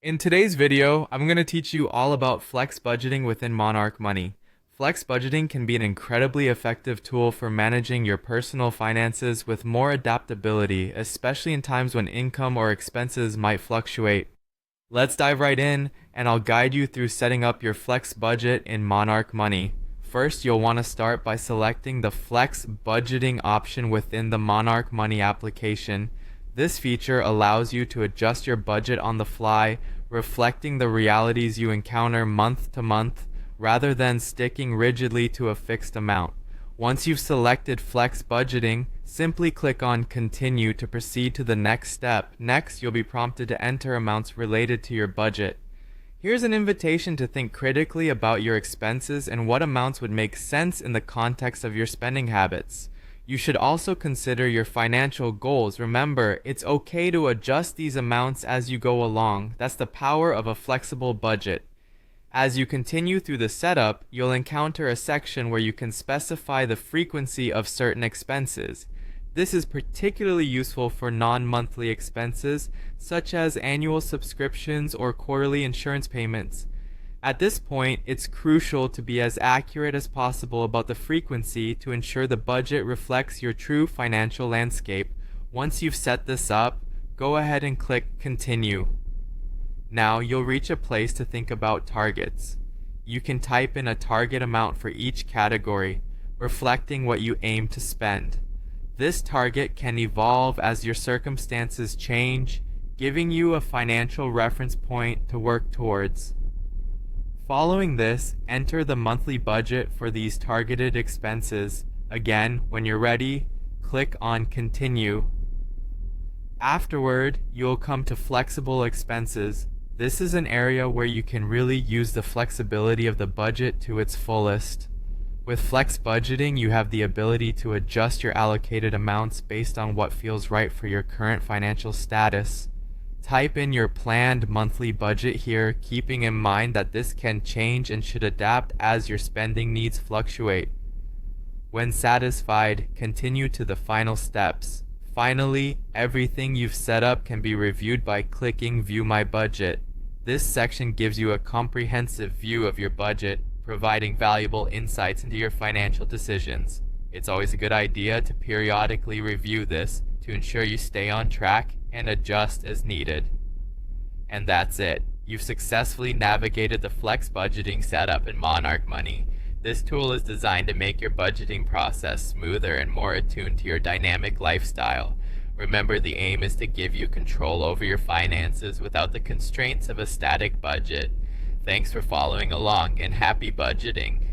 In today's video, I'm going to teach you all about flex budgeting within Monarch Money. Flex budgeting can be an incredibly effective tool for managing your personal finances with more adaptability, especially in times when income or expenses might fluctuate. Let's dive right in, and I'll guide you through setting up your flex budget in Monarch Money. First, you'll want to start by selecting the flex budgeting option within the Monarch Money application. This feature allows you to adjust your budget on the fly, reflecting the realities you encounter month to month, rather than sticking rigidly to a fixed amount. Once you've selected flex budgeting, simply click on Continue to proceed to the next step. Next, you'll be prompted to enter amounts related to your budget. Here's an invitation to think critically about your expenses and what amounts would make sense in the context of your spending habits. You should also consider your financial goals. Remember, it's okay to adjust these amounts as you go along. That's the power of a flexible budget. As you continue through the setup, you'll encounter a section where you can specify the frequency of certain expenses. This is particularly useful for non-monthly expenses, such as annual subscriptions or quarterly insurance payments. At this point, it's crucial to be as accurate as possible about the frequency to ensure the budget reflects your true financial landscape. Once you've set this up, go ahead and click Continue. Now you'll reach a place to think about targets. You can type in a target amount for each category, reflecting what you aim to spend. This target can evolve as your circumstances change, giving you a financial reference point to work towards. Following this, enter the monthly budget for these targeted expenses. Again, when you're ready, click on Continue. Afterward, you'll come to flexible expenses. This is an area where you can really use the flexibility of the budget to its fullest. With flex budgeting, you have the ability to adjust your allocated amounts based on what feels right for your current financial status. Type in your planned monthly budget here, keeping in mind that this can change and should adapt as your spending needs fluctuate. When satisfied, continue to the final steps. Finally, everything you've set up can be reviewed by clicking View My Budget. This section gives you a comprehensive view of your budget, providing valuable insights into your financial decisions. It's always a good idea to periodically review this to ensure you stay on track and adjust as needed. And that's it. You've successfully navigated the flex budgeting setup in Monarch Money. This tool is designed to make your budgeting process smoother and more attuned to your dynamic lifestyle. Remember, the aim is to give you control over your finances without the constraints of a static budget. Thanks for following along, and happy budgeting.